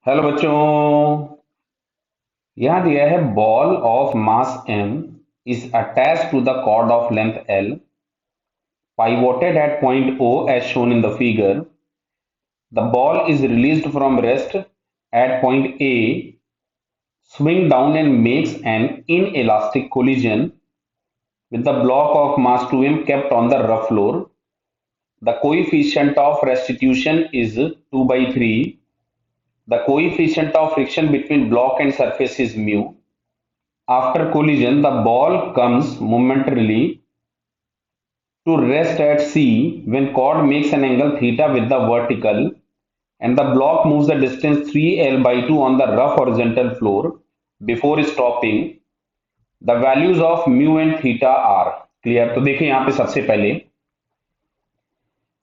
Hello बच्चों। यहाँ दिया है ball of mass m is attached to the cord of length L, pivoted at point O as shown in the figure. The ball is released from rest at point A, swing down and makes an inelastic collision with the block of mass 2m kept on the rough floor. The coefficient of restitution is 2 by 3. The coefficient of friction between block and surface is mu. After collision, the ball comes momentarily to rest at C when chord makes an angle theta with the vertical and the block moves the distance 3L by 2 on the rough horizontal floor before stopping. The values of mu and theta are clear। तो देखिए यहाँ पे सबसे पहले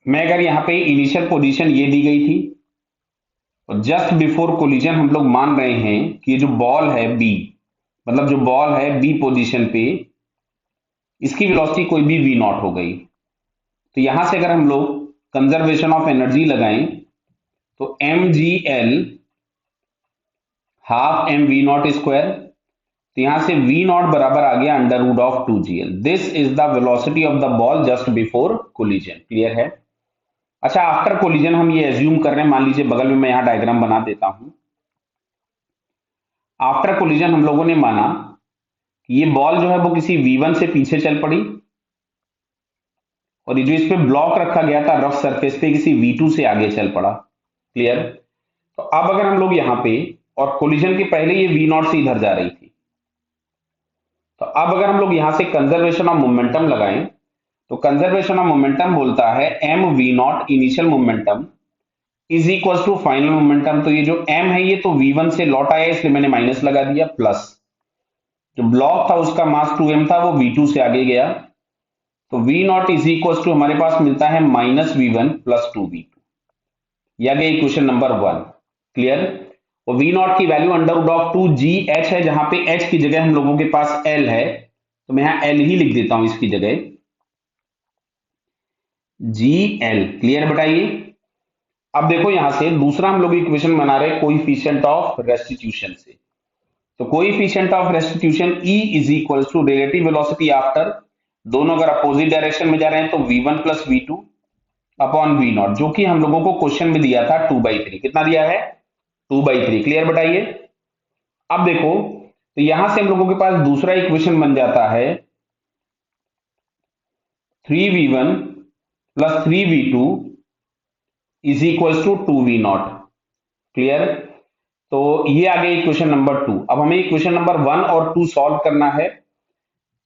मैं अगर यहाँ पे इनिशियल पोजीशन ये दी गई थी और जस्ट बिफोर कोलिजन हम लोग मान रहे हैं कि ये जो बॉल है बी, मतलब जो बॉल है बी पोजीशन पे, इसकी वेलोसिटी कोई भी वी नॉट हो गई। तो यहां से अगर हम लोग कंजर्वेशन ऑफ एनर्जी लगाएं तो M G L half M V naught square, तो यहां से वी नॉट बराबर आ गया under root of 2gl। This is the velocity of the ball just before collision. Clear है? अच्छा, आफ्टर कोलिजन हम ये एज्यूम कर रहे हैं, मान लीजिए बगल में मैं यहां डायग्राम बना देता हूं। आफ्टर कोलिजन हम लोगों ने माना कि ये बॉल जो है वो किसी v1 से पीछे चल पड़ी और ये जो इस पे ब्लॉक रखा गया था रफ सरफेस पे किसी v2 से आगे चल पड़ा। क्लियर? तो अब अगर हम लोग यहाँ पे, और कोलिजन के पहले ये वी नॉट से इधर जा रही थी, तो अब अगर हम लोग यहां से कंजर्वेशन ऑफ मोमेंटम लगाएं तो कंजर्वेशन ऑफ मोमेंटम बोलता है M V naught initial momentum is equal to final momentum. तो ये जो एम है ये तो वी वन से लौट आया इसलिए मैंने माइनस लगा दिया, प्लस जो ब्लॉक था उसका मास 2m था वो v2 से आगे गया, तो v naught is equal to हमारे पास मिलता है minus we one plus 2v2। यह गया इक्वेशन नंबर 1। क्लियर? और v नॉट की value under root of 2gh है, जहां पे h की जगह हम लोगों के पास l है, तो मैं यहां l ही लिख देता हूं इसकी जगह, gl। क्लियर बताइए? अब देखो यहां से दूसरा हम लोग इक्वेशन बना रहे हैं कोएफिशिएंट ऑफ रेस्टिट्यूशन से। तो coefficient of restitution E is equal to relative velocity after, दोनों अगर अपोजिट डायरेक्शन में जा रहे हैं तो v1 plus v2 upon we not, जो कि हम लोगों को क्वेश्चन में दिया था 2/3। कितना दिया है? 2/3। क्लियर बताइए? अब देखो, तो यहां से हम लोगों के पास दूसरा इक्वेशन बन जाता है 3v1 plus 3v2 is equal to 2v0। Clear? तो ये आ गया इक्वेशन नंबर 2। अब हमें इक्वेशन नंबर 1 और 2 सॉल्व करना है,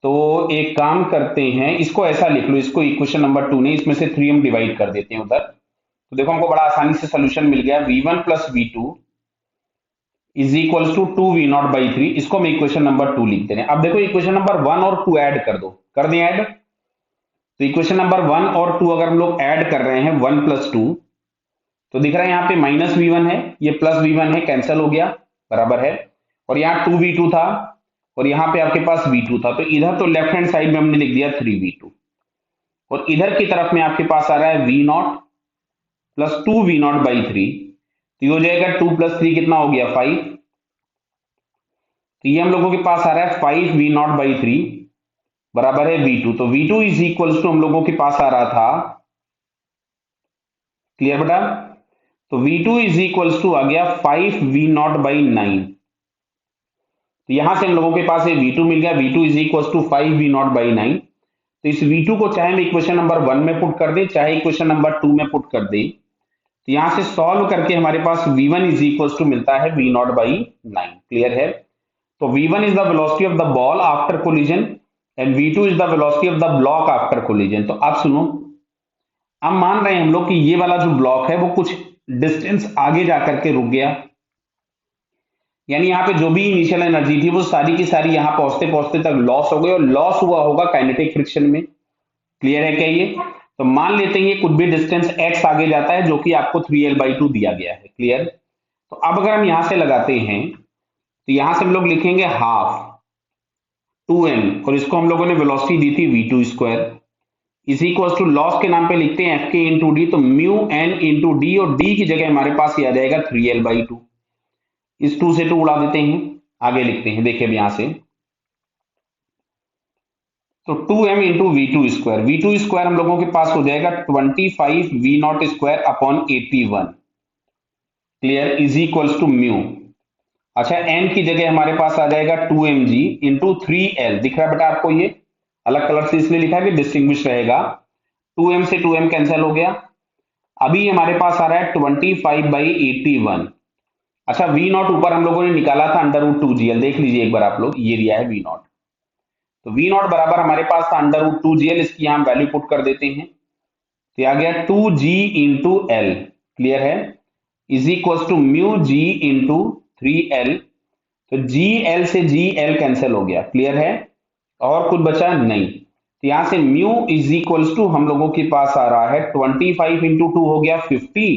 तो एक काम करते हैं, इसको ऐसा लिख लो, इसको इक्वेशन नंबर 2 नहीं, इसमें से 3 हम डिवाइड कर देते हैं उधर। तो देखो हमको बड़ा आसानी से सोल्यूशन मिल गया, v1 plus v2 is equal to 2v0/3। इसको हम इक्वेशन नंबर 2 लिखते हैं। अब देखो इक्वेशन नंबर 1 और 2 ऐड कर दो, कर दें ऐड? तो इक्वेशन नंबर 1 और 2 अगर हम लोग ऐड कर रहे हैं 1 प्लस 2, तो दिख रहा है यहाँ पे माइनस v1 है, ये प्लस v1 है, कैंसिल हो गया, बराबर है। और यहाँ 2v2 था और यहाँ पे आपके पास v2 था, तो इधर तो लेफ्ट हैंड साइड में हमने लिख दिया 3v2 और इधर की तरफ में आपके पास आ रहा है v0 प्लस 2v0/3। तो ये हो जाएगा 2 प्लस 3 कितना हो गया 5। तो ये हम लोगों के पास आ रहा है 5v0/3 बराबर है v2। तो v2 इज इक्वल टू हम लोगों के पास आ रहा था, क्लियर बेटा? तो v2 इज इक्वल टू आ गया 5v0/9। तो यहां से हम लोगों के पास ये v2 मिल गया, v2 is equal to 5v0/9। तो इस v2 को चाहे हम इक्वेशन नंबर 1 में पुट कर दे चाहे इक्वेशन नंबर 2 में पुट कर दे, तो यहां से सॉल्व करके हमारे पास v1 इज इक्वल टू मिलता है v0/9। क्लियर है? तो v1 is the velocity of the ball after collision and v2 is the velocity of the block after collision. तो अब सुनो, अब मान रहे हैं हम लोग कि ये वाला जो ब्लॉक है वो कुछ डिस्टेंस आगे जाकर के रुक गया, यानी यहाँ पे जो भी इनिशियल एनर्जी थी वो सारी की सारी यहाँ पहुंचते पहुंचते तक लॉस हो गई और लॉस हुआ होगा काइनेटिक फ्रिक्शन में। क्लियर है क्या ये? तो मान लेते हैं ये कुछ भी डिस्टेंस x आगे जाता है जो कि आपको 3l/2 दिया गया है। क्लियर? तो अब अगर हम यहां से लगाते हैं तो यहां से हम लोग लिखेंगे हाफ 2m और इसको हम लोगों ने वेलोसिटी दी थी v2 square is equal to loss के नाम पे लिखते हैं fk इंटू डी, तो म्यू n इंटू डी और d की जगह हमारे पास ये आ जाएगा 3l/2। इस 2 से 2 उड़ा देते हैं, आगे लिखते हैं, देखिए अब यहां से, तो 2m into V two square, V two square हम लोगों के पास हो जाएगा 25 V naught square upon 81, clear, is equals to mu. अच्छा, n की जगह हमारे पास आ जाएगा 2mg इंटू 3l, दिख रहा है बेटा आपको, ये अलग कलर से इसलिए लिखा है कि डिस्टिंग्विश रहेगा, 2m से 2m कैंसिल हो गया। अभी हमारे पास आ रहा है 25/81। अच्छा, वी नॉट ऊपर हम लोगों ने निकाला था √2gl, देख लीजिए एक बार आप लोग, ये दिया है वी नॉट, तो वी नॉट बराबर हमारे पास था √2gl, इसकी हम वैल्यू पुट कर देते हैं, तो आ गया 2g इंटू एल, क्लियर है, is equal to mu G into 3l, तो जी एल से जी एल कैंसिल हो गया, क्लियर है, और कुछ बचा नहीं, तो यहां से म्यू इज इक्वल्स टू हम लोगों के पास आ रहा है 25 इंटू 2 हो गया 50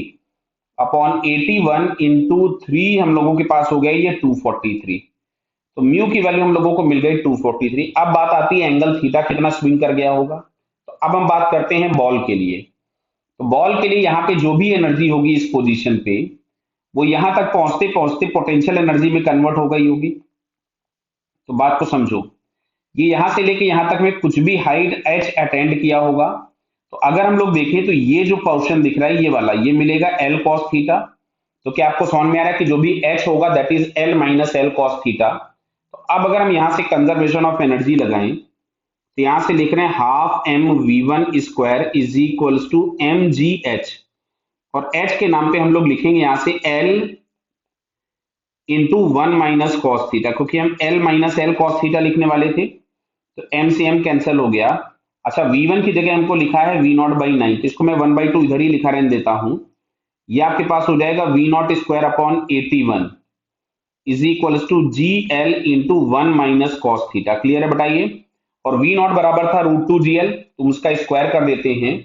अपॉन 81 इंटू 3 हम लोगों के पास हो गया ये 243, तो म्यू की वैल्यू हम लोगों को मिल गई 243। अब बात आती है एंगल थीटा कितना स्विंग कर गया होगा, तो अब हम बात करते हैं बॉल के लिए, तो बॉल के लिए यहाँ पे जो भी एनर्जी होगी इस पोजीशन पे, वो यहां तक पहुंचते पहुंचते पोटेंशियल एनर्जी में कन्वर्ट हो गई होगी, तो बात को समझो, ये यहां से लेके यहां तक में कुछ भी हाइट h अटेंड किया होगा, तो अगर हम लोग देखें तो ये जो पोर्शन दिख रहा है ये वाला, ये मिलेगा l cos थीटा, तो क्या आपको समझ में आ रहा है कि जो भी h होगा that is l minus l cos theta. तो अब अगर हम यहां से कंजर्वेशन ऑफ एनर्जी लगाएं, तो यहां से लिख रहे हैं half M V one square is equals to M G H, और h के नाम पे हम लोग लिखेंगे यहां से l into 1 minus cos theta, क्योंकि हम l minus L cos theta लिखने वाले थे, तो m से m कैंसिल हो गया। अच्छा, v1 की जगह हमको लिखा है v0/9, तो इसको मैं 1/2 इधर ही लिखा रहने देता हूं, ये आपके पास हो जाएगा v0 square upon 81 is equal to G L into 1 minus cos theta, clear है बताइए, और v0 बराबर था √2gl, तो उसका स्क्वायर कर देते हैं,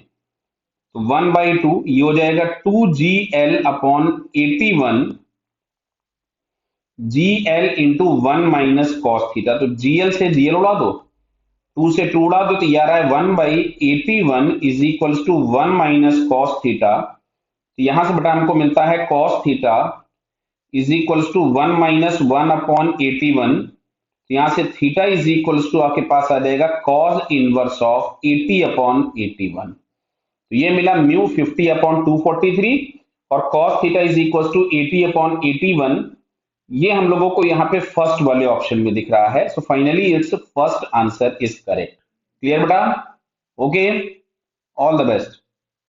तो 1/2 ये हो जाएगा 2gl अपॉन 81 जी L into 1 minus cos theta, तो जीएल से जीएल उड़ा दो, 2 से 2 उड़ा दो, तो ये आ रहा है 1/81 is equal to 1 minus cos theta, तो यहां से बेटा हमको मिलता है cos theta is equal to 1 minus 1 upon 81, तो यहां से थीटा इज इक्वल टू आपके पास आ जाएगा कॉस इनवर्स ऑफ 80 अपॉन 81, तो ये मिला म्यू 50 अपॉन 243, और cos theta is equal to 80 upon 81, ये हम लोगों को यहाँ पे फर्स्ट वाले ऑप्शन में दिख रहा है, so finally it's first answer is correct, clear बेटा, ओके, ऑल द बेस्ट।